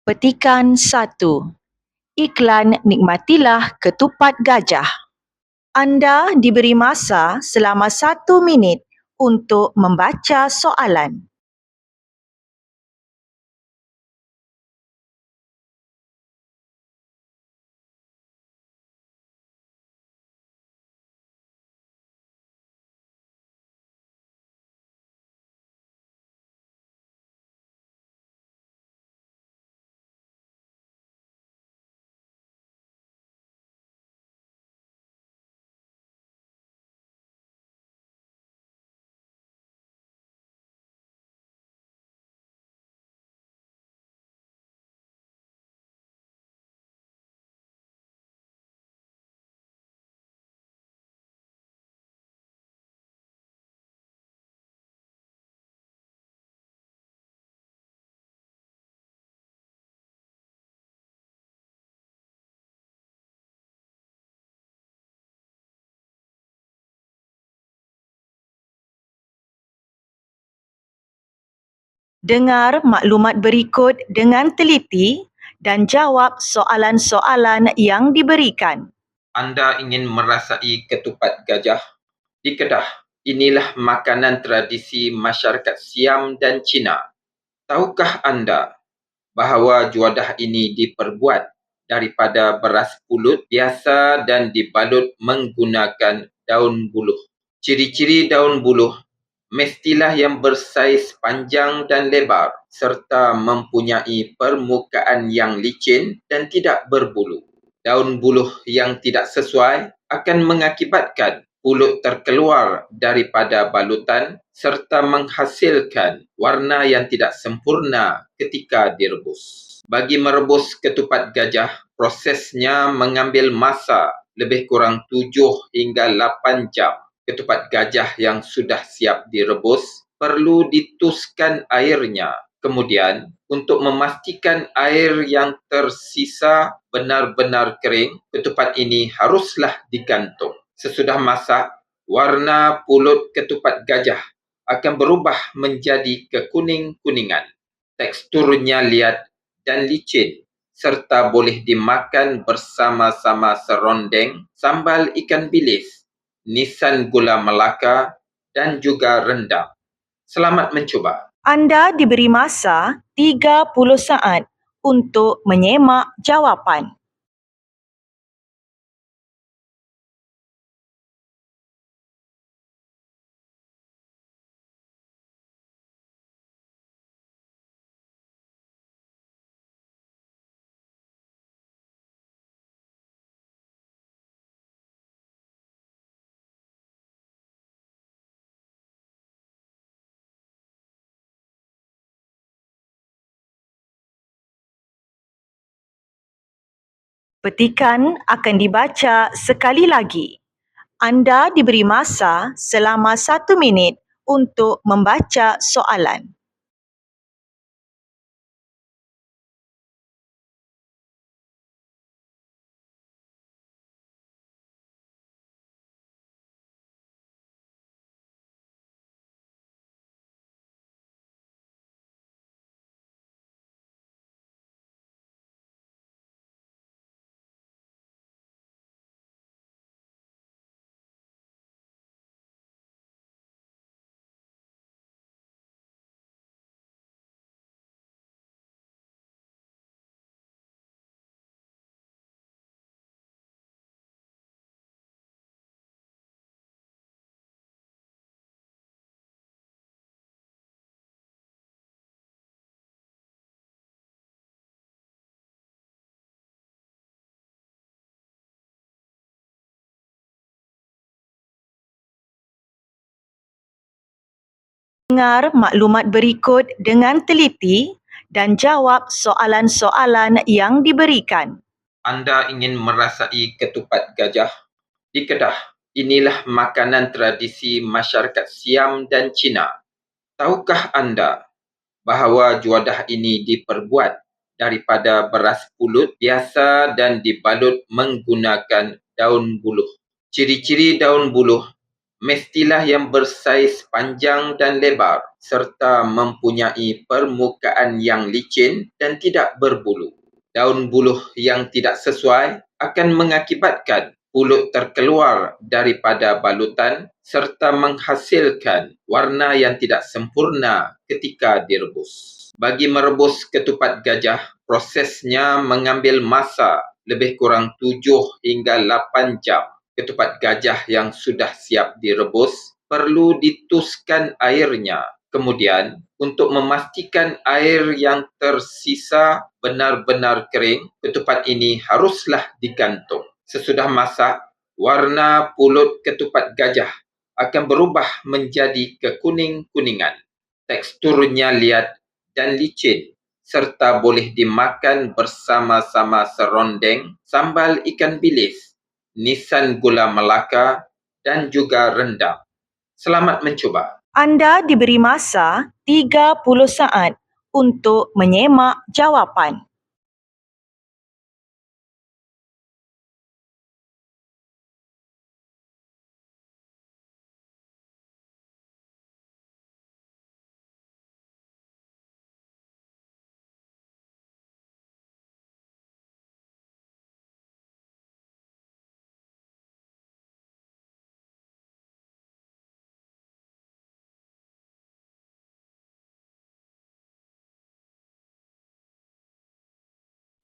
Petikan 1. Iklan nikmatilah ketupat gajah. Anda diberi masa selama 1 minit untuk membaca soalan. Dengar maklumat berikut dengan teliti dan jawab soalan-soalan yang diberikan. Anda ingin merasai ketupat gajah? Di Kedah, inilah makanan tradisi masyarakat Siam dan Cina. Tahukah anda bahawa juadah ini diperbuat daripada beras pulut biasa dan dibalut menggunakan daun buluh? Ciri-ciri daun buluh mestilah yang bersaiz panjang dan lebar serta mempunyai permukaan yang licin dan tidak berbulu. Daun buluh yang tidak sesuai akan mengakibatkan pulut terkeluar daripada balutan serta menghasilkan warna yang tidak sempurna ketika direbus. Bagi merebus ketupat gajah, prosesnya mengambil masa lebih kurang 7 hingga 8 jam. Ketupat gajah yang sudah siap direbus perlu dituskan airnya. Kemudian, untuk memastikan air yang tersisa benar-benar kering, ketupat ini haruslah digantung. Sesudah masak, warna pulut ketupat gajah akan berubah menjadi kekuning-kuningan. Teksturnya liat dan licin serta boleh dimakan bersama-sama serondeng, sambal ikan bilis, nisan gula Melaka dan juga rendang. Selamat mencuba. Anda diberi masa 30 saat untuk menyemak jawapan. Petikan akan dibaca sekali lagi. Anda diberi masa selama 1 minit untuk membaca soalan. Dengar maklumat berikut dengan teliti dan jawab soalan-soalan yang diberikan. Anda ingin merasai ketupat gajah? Di Kedah, inilah makanan tradisi masyarakat Siam dan Cina. Tahukah anda bahawa juadah ini diperbuat daripada beras pulut biasa dan dibalut menggunakan daun buluh? Ciri-ciri daun buluh Mestilah yang bersaiz panjang dan lebar serta mempunyai permukaan yang licin dan tidak berbulu. Daun buluh yang tidak sesuai akan mengakibatkan pulut terkeluar daripada balutan serta menghasilkan warna yang tidak sempurna ketika direbus. Bagi merebus ketupat gajah, prosesnya mengambil masa lebih kurang 7 hingga 8 jam. Ketupat gajah yang sudah siap direbus perlu dituskan airnya. Kemudian, untuk memastikan air yang tersisa benar-benar kering, ketupat ini haruslah digantung. Sesudah masak, warna pulut ketupat gajah akan berubah menjadi kekuning-kuningan. Teksturnya liat dan licin serta boleh dimakan bersama-sama serondeng, sambal ikan bilis, nisan gula Melaka dan juga rendang. Selamat mencuba. Anda diberi masa 30 saat untuk menyemak jawapan.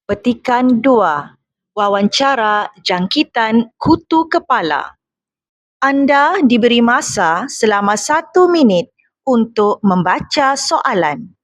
Petikan 2. Wawancara jangkitan kutu kepala. Anda diberi masa selama 1 minit untuk membaca soalan.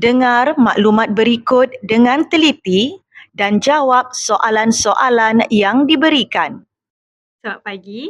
Dengar maklumat berikut dengan teliti dan jawab soalan-soalan yang diberikan. Selamat pagi.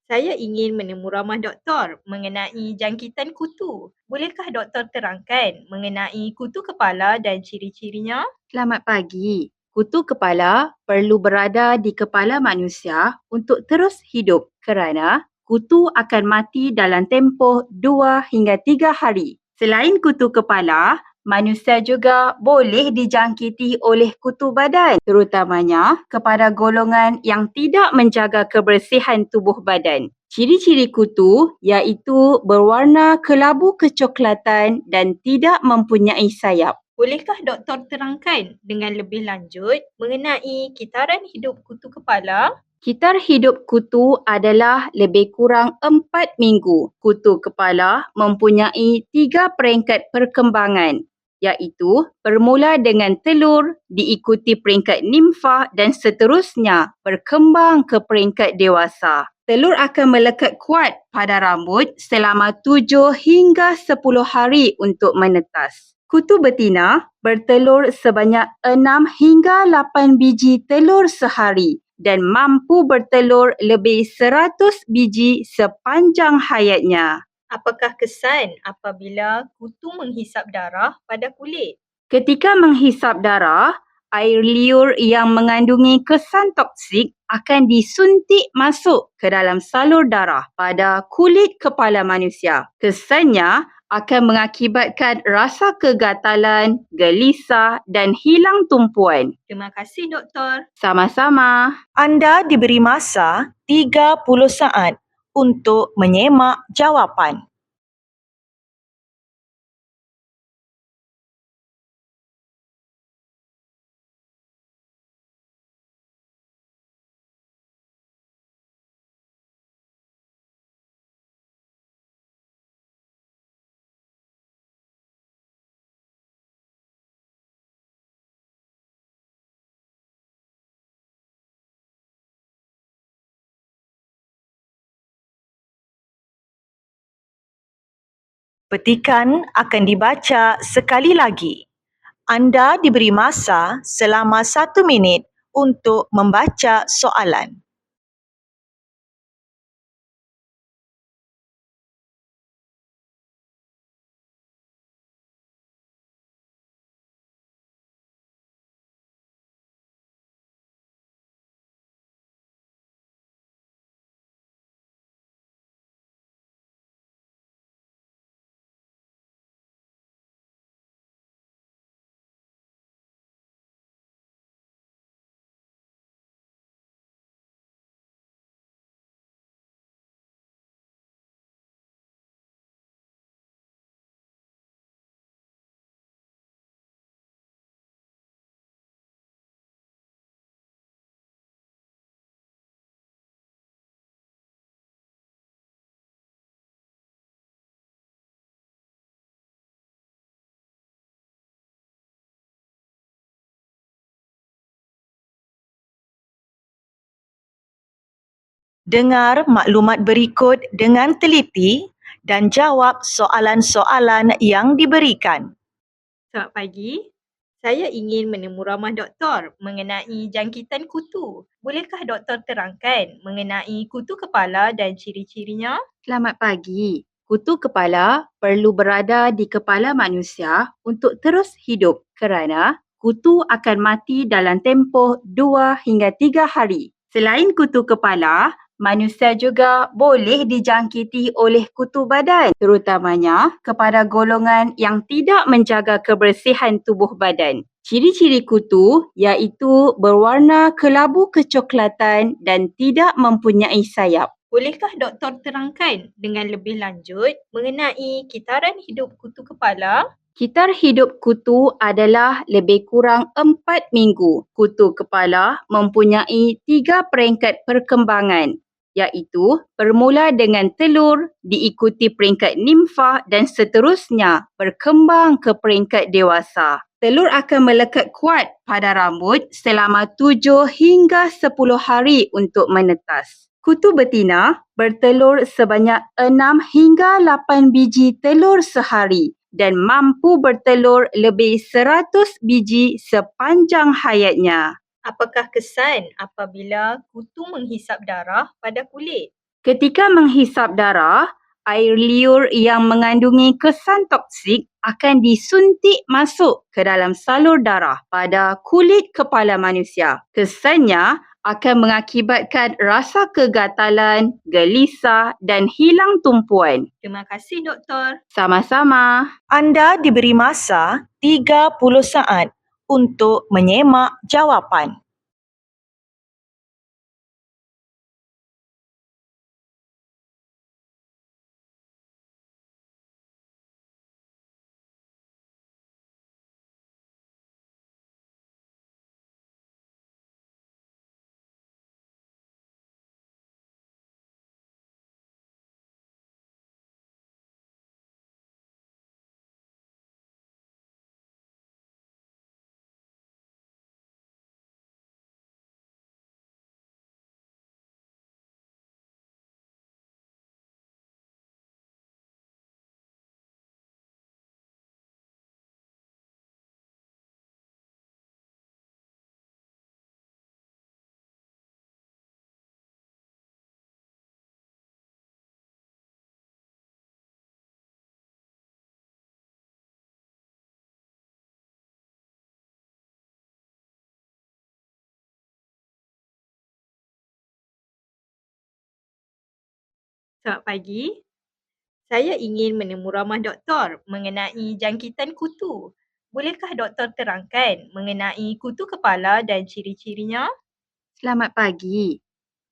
Saya ingin menemu ramah doktor mengenai jangkitan kutu. Bolehkah doktor terangkan mengenai kutu kepala dan ciri-cirinya? Selamat pagi. Kutu kepala perlu berada di kepala manusia untuk terus hidup kerana kutu akan mati dalam tempoh 2 hingga 3 hari. Selain kutu kepala, manusia juga boleh dijangkiti oleh kutu badan, terutamanya kepada golongan yang tidak menjaga kebersihan tubuh badan. Ciri-ciri kutu iaitu berwarna kelabu kecoklatan dan tidak mempunyai sayap. Bolehkah doktor terangkan dengan lebih lanjut mengenai kitaran hidup kutu kepala? Kitar hidup kutu adalah lebih kurang 4 minggu. Kutu kepala mempunyai 3 peringkat perkembangan, iaitu bermula dengan telur, diikuti peringkat nimfa dan seterusnya berkembang ke peringkat dewasa. Telur akan melekat kuat pada rambut selama 7 hingga 10 hari untuk menetas. Kutu betina bertelur sebanyak 6 hingga 8 biji telur sehari dan mampu bertelur lebih 100 biji sepanjang hayatnya. Apakah kesan apabila kutu menghisap darah pada kulit? Ketika menghisap darah, air liur yang mengandungi kesan toksik akan disuntik masuk ke dalam salur darah pada kulit kepala manusia. Kesannya akan mengakibatkan rasa kegatalan, gelisah dan hilang tumpuan. Terima kasih doktor. Sama-sama. Anda diberi masa 30 saat untuk menyemak jawapan. Petikan akan dibaca sekali lagi. Anda diberi masa selama 1 minit untuk membaca soalan. Dengar maklumat berikut dengan teliti dan jawab soalan-soalan yang diberikan. Selamat pagi. Saya ingin menemu ramah doktor mengenai jangkitan kutu. Bolehkah doktor terangkan mengenai kutu kepala dan ciri-cirinya? Selamat pagi. Kutu kepala perlu berada di kepala manusia untuk terus hidup kerana kutu akan mati dalam tempoh 2 hingga 3 hari. Selain kutu kepala, manusia juga boleh dijangkiti oleh kutu badan, terutamanya kepada golongan yang tidak menjaga kebersihan tubuh badan. Ciri-ciri kutu iaitu berwarna kelabu kecoklatan dan tidak mempunyai sayap. Bolehkah doktor terangkan dengan lebih lanjut mengenai kitaran hidup kutu kepala? Kitar hidup kutu adalah lebih kurang 4 minggu. Kutu kepala mempunyai 3 peringkat perkembangan, iaitu bermula dengan telur, diikuti peringkat nimfa dan seterusnya berkembang ke peringkat dewasa. Telur akan melekat kuat pada rambut selama 7 hingga 10 hari untuk menetas. Kutu betina bertelur sebanyak 6 hingga 8 biji telur sehari dan mampu bertelur lebih 100 biji sepanjang hayatnya. Apakah kesan apabila kutu menghisap darah pada kulit? Ketika menghisap darah, air liur yang mengandungi kesan toksik akan disuntik masuk ke dalam salur darah pada kulit kepala manusia. Kesannya akan mengakibatkan rasa kegatalan, gelisah dan hilang tumpuan. Terima kasih doktor. Sama-sama. Anda diberi masa 30 saat untuk menyemak jawapan. Selamat pagi. Saya ingin menemu ramah doktor mengenai jangkitan kutu. Bolehkah doktor terangkan mengenai kutu kepala dan ciri-cirinya? Selamat pagi.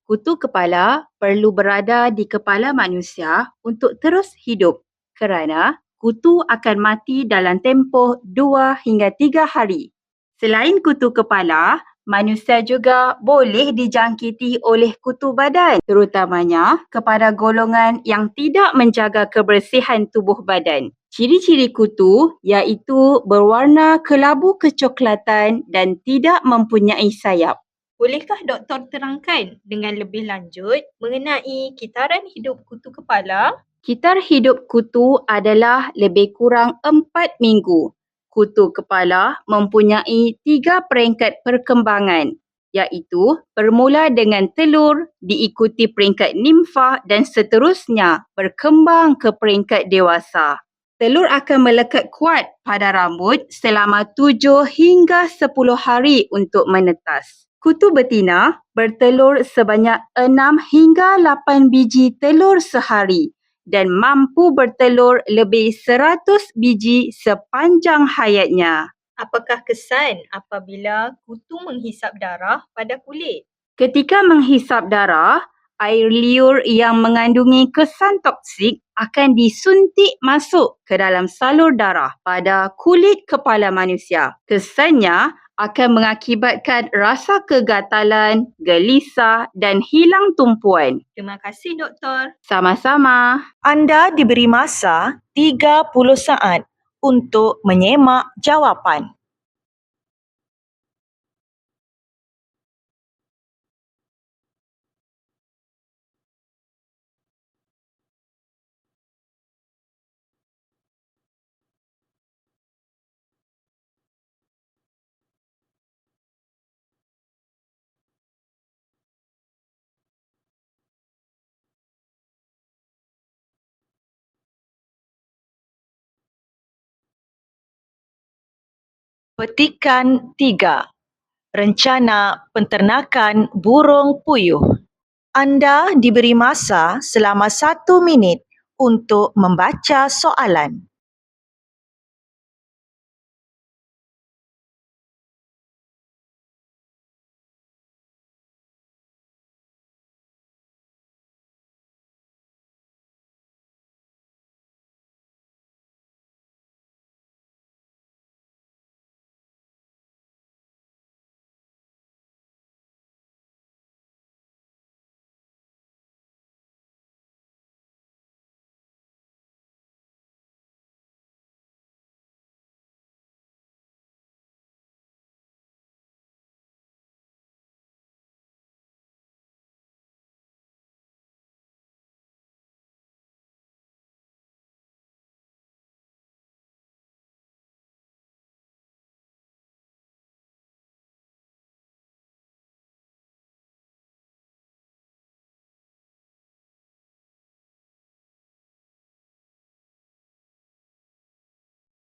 Kutu kepala perlu berada di kepala manusia untuk terus hidup kerana kutu akan mati dalam tempoh 2 hingga 3 hari. Selain kutu kepala, manusia juga boleh dijangkiti oleh kutu badan, terutamanya kepada golongan yang tidak menjaga kebersihan tubuh badan. Ciri-ciri kutu iaitu berwarna kelabu kecoklatan dan tidak mempunyai sayap. Bolehkah doktor terangkan dengan lebih lanjut mengenai kitaran hidup kutu kepala? Kitar hidup kutu adalah lebih kurang 4 minggu. Kutu kepala mempunyai 3 peringkat perkembangan, iaitu bermula dengan telur, diikuti peringkat nimfa dan seterusnya berkembang ke peringkat dewasa. Telur akan melekat kuat pada rambut selama 7 hingga 10 hari untuk menetas. Kutu betina bertelur sebanyak 6 hingga 8 biji telur sehari dan mampu bertelur lebih 100 biji sepanjang hayatnya. Apakah kesan apabila kutu menghisap darah pada kulit? Ketika menghisap darah, air liur yang mengandungi kesan toksik akan disuntik masuk ke dalam salur darah pada kulit kepala manusia. Kesannya akan mengakibatkan rasa kegatalan, gelisah dan hilang tumpuan. Terima kasih, Doktor. Sama-sama. Anda diberi masa 30 saat untuk menyemak jawapan. Petikan 3. Rencana penternakan burung puyuh. Anda diberi masa selama 1 minit untuk membaca soalan.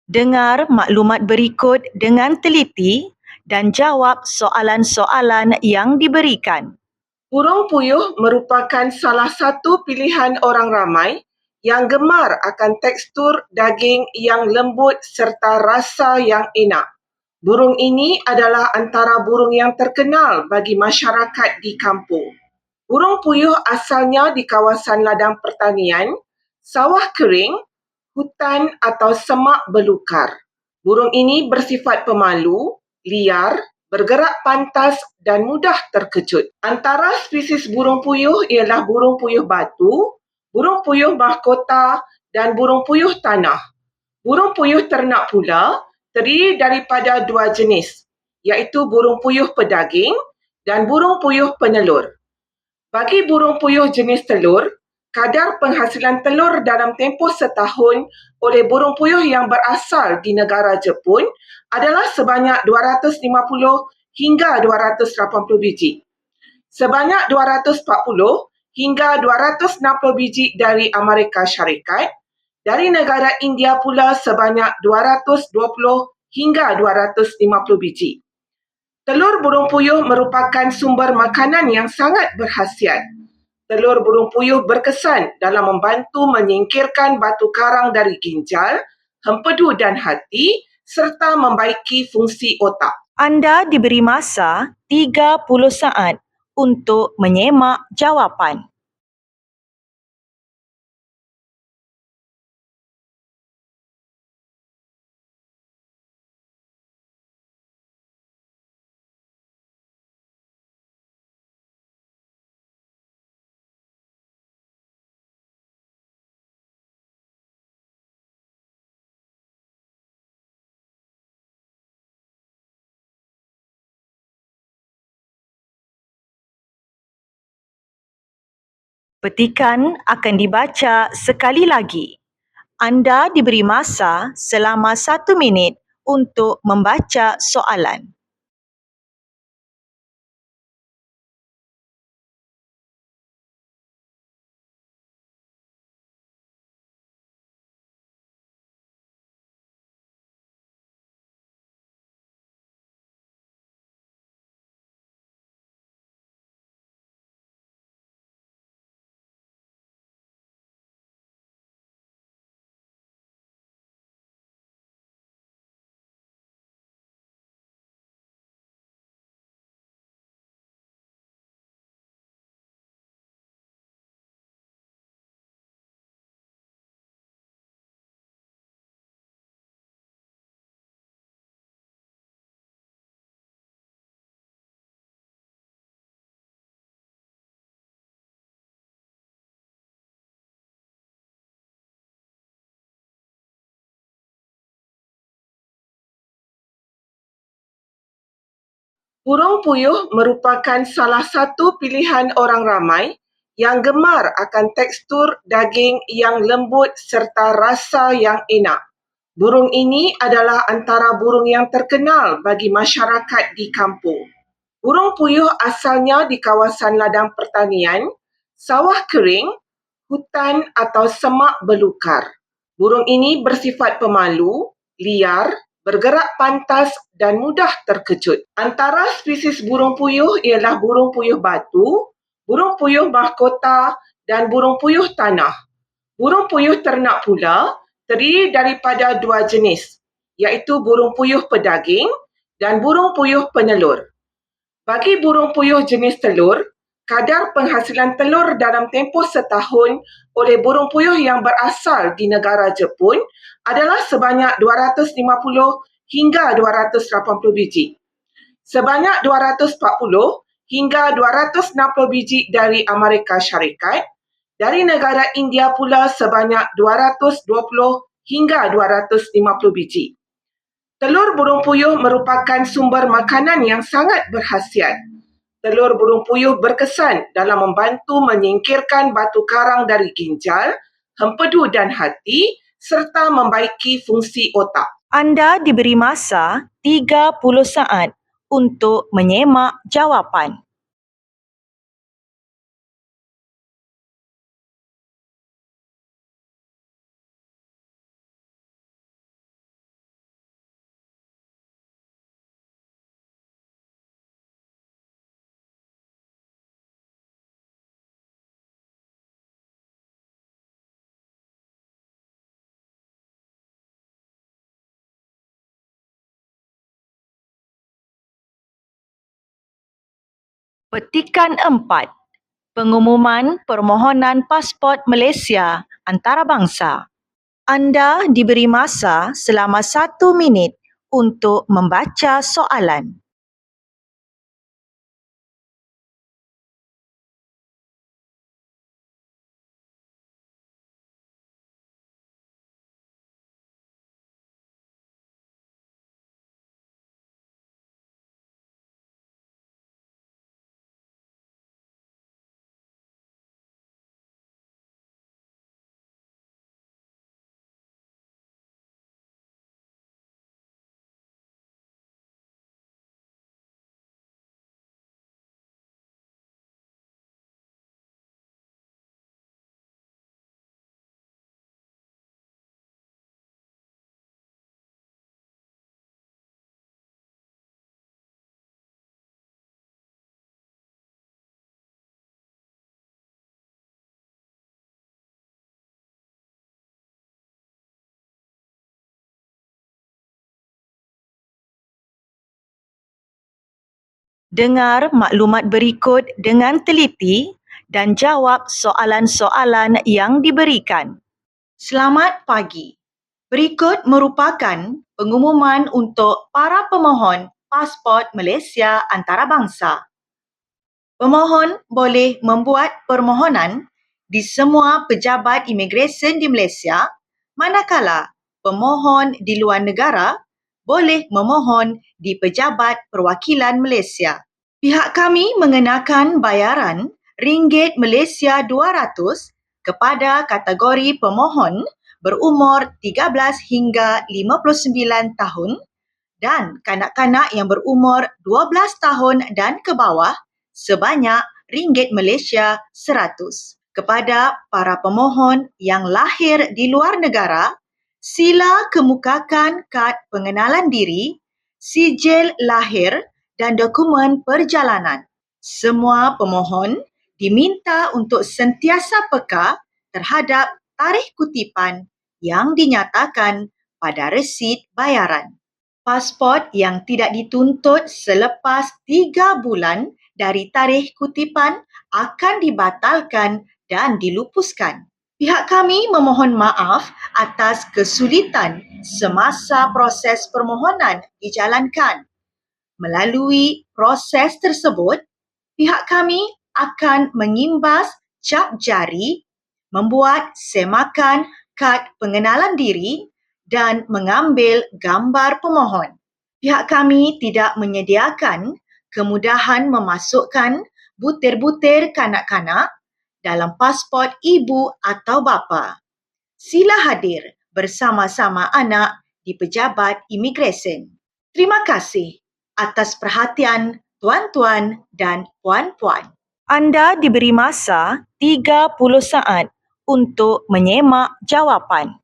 Dengar maklumat berikut dengan teliti dan jawab soalan-soalan yang diberikan. Burung puyuh merupakan salah satu pilihan orang ramai yang gemar akan tekstur daging yang lembut serta rasa yang enak. Burung ini adalah antara burung yang terkenal bagi masyarakat di kampung. Burung puyuh asalnya di kawasan ladang pertanian, sawah kering, hutan atau semak belukar. Burung ini bersifat pemalu, liar, bergerak pantas dan mudah terkejut. Antara spesies burung puyuh ialah burung puyuh batu, burung puyuh mahkota dan burung puyuh tanah. Burung puyuh ternak pula terdiri daripada 2 jenis, iaitu burung puyuh pedaging dan burung puyuh penelur. Bagi burung puyuh jenis telur, kadar penghasilan telur dalam tempoh setahun oleh burung puyuh yang berasal di negara Jepun adalah sebanyak 250 hingga 280 biji. Sebanyak 240 hingga 260 biji dari Amerika Syarikat, dari negara India pula sebanyak 220 hingga 250 biji. Telur burung puyuh merupakan sumber makanan yang sangat berkhasiat. Telur burung puyuh berkesan dalam membantu menyingkirkan batu karang dari ginjal, hempedu dan hati serta membaiki fungsi otak. Anda diberi masa 30 saat untuk menyemak jawapan. Petikan akan dibaca sekali lagi. Anda diberi masa selama 1 minit untuk membaca soalan. Burung puyuh merupakan salah satu pilihan orang ramai yang gemar akan tekstur daging yang lembut serta rasa yang enak. Burung ini adalah antara burung yang terkenal bagi masyarakat di kampung. Burung puyuh asalnya di kawasan ladang pertanian, sawah kering, hutan atau semak belukar. Burung ini bersifat pemalu, liar, bergerak pantas dan mudah terkejut. Antara spesies burung puyuh ialah burung puyuh batu, burung puyuh mahkota dan burung puyuh tanah. Burung puyuh ternak pula terdiri daripada 2 jenis, iaitu burung puyuh pedaging dan burung puyuh penelur. Bagi burung puyuh jenis telur, kadar penghasilan telur dalam tempoh setahun oleh burung puyuh yang berasal di negara Jepun adalah sebanyak 250 hingga 280 biji. Sebanyak 240 hingga 260 biji dari Amerika Syarikat, dari negara India pula sebanyak 220 hingga 250 biji. Telur burung puyuh merupakan sumber makanan yang sangat berkhasiat. Telur burung puyuh berkesan dalam membantu menyingkirkan batu karang dari ginjal, hempedu dan hati serta membaiki fungsi otak. Anda diberi masa 30 saat untuk menyemak jawapan. Petikan 4. Pengumuman permohonan pasport Malaysia antarabangsa. Anda diberi masa selama 1 minit untuk membaca soalan. Dengar maklumat berikut dengan teliti dan jawab soalan-soalan yang diberikan. Selamat pagi. Berikut merupakan pengumuman untuk para pemohon pasport Malaysia antarabangsa. Pemohon boleh membuat permohonan di semua pejabat imigresen di Malaysia, manakala pemohon di luar negara boleh memohon di Pejabat Perwakilan Malaysia. Pihak kami mengenakan bayaran ringgit Malaysia 200 kepada kategori pemohon berumur 13 hingga 59 tahun dan kanak-kanak yang berumur 12 tahun dan ke bawah sebanyak ringgit Malaysia 100. Kepada para pemohon yang lahir di luar negara, sila kemukakan kad pengenalan diri, sijil lahir dan dokumen perjalanan. Semua pemohon diminta untuk sentiasa peka terhadap tarikh kutipan yang dinyatakan pada resit bayaran. Pasport yang tidak dituntut selepas 3 bulan dari tarikh kutipan akan dibatalkan dan dilupuskan. Pihak kami memohon maaf atas kesulitan semasa proses permohonan dijalankan. Melalui proses tersebut, pihak kami akan mengimbas cap jari, membuat semakan kad pengenalan diri dan mengambil gambar pemohon. Pihak kami tidak menyediakan kemudahan memasukkan butir-butir kanak-kanak dalam pasport ibu atau bapa. Sila hadir bersama-sama anak di pejabat imigresen. Terima kasih atas perhatian tuan-tuan dan puan-puan. Anda diberi masa 30 saat untuk menyemak jawapan.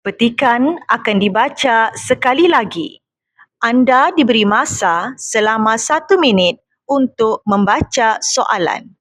Petikan akan dibaca sekali lagi. Anda diberi masa selama 1 minit untuk membaca soalan.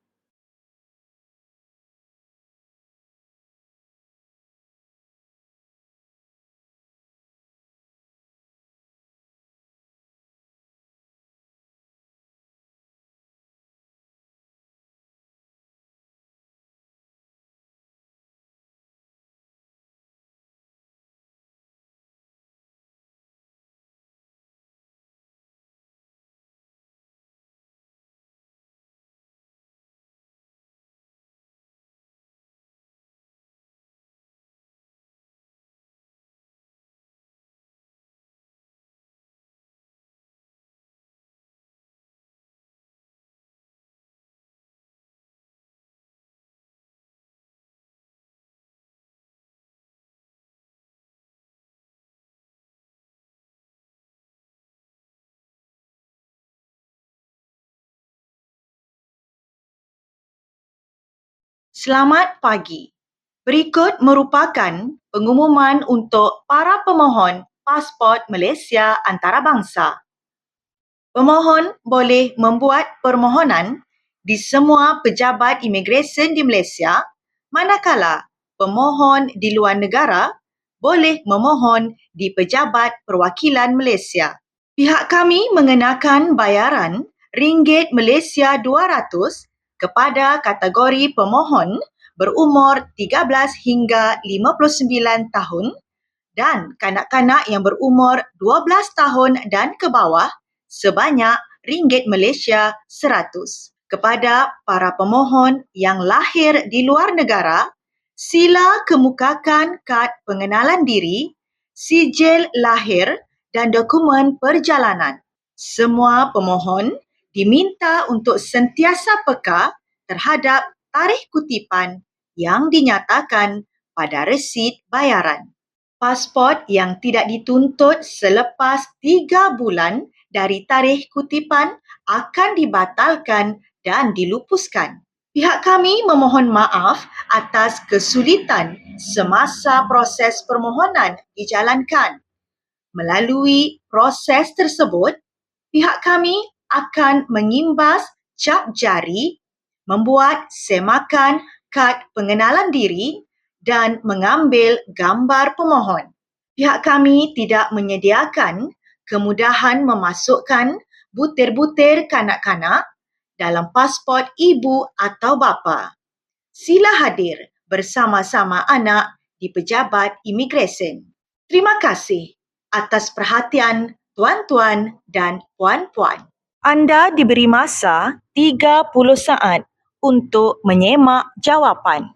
Selamat pagi. Berikut merupakan pengumuman untuk para pemohon pasport Malaysia antarabangsa. Pemohon boleh membuat permohonan di semua pejabat imigresen di Malaysia, manakala pemohon di luar negara boleh memohon di pejabat perwakilan Malaysia. Pihak kami mengenakan bayaran ringgit Malaysia 200 kepada kategori pemohon berumur 13 hingga 59 tahun dan kanak-kanak yang berumur 12 tahun dan ke bawah sebanyak ringgit Malaysia 100. Kepada para pemohon yang lahir di luar negara, sila kemukakan kad pengenalan diri, sijil lahir dan dokumen perjalanan. Semua pemohon diminta untuk sentiasa peka terhadap tarikh kutipan yang dinyatakan pada resit bayaran. Pasport yang tidak dituntut selepas 3 bulan dari tarikh kutipan akan dibatalkan dan dilupuskan. Pihak kami memohon maaf atas kesulitan semasa proses permohonan dijalankan. Melalui proses tersebut, pihak kami akan mengimbas cap jari, membuat semakan kad pengenalan diri dan mengambil gambar pemohon. Pihak kami tidak menyediakan kemudahan memasukkan butir-butir kanak-kanak dalam pasport ibu atau bapa. Sila hadir bersama-sama anak di pejabat imigresen. Terima kasih atas perhatian tuan-tuan dan puan-puan. Anda diberi masa 30 saat untuk menyemak jawapan.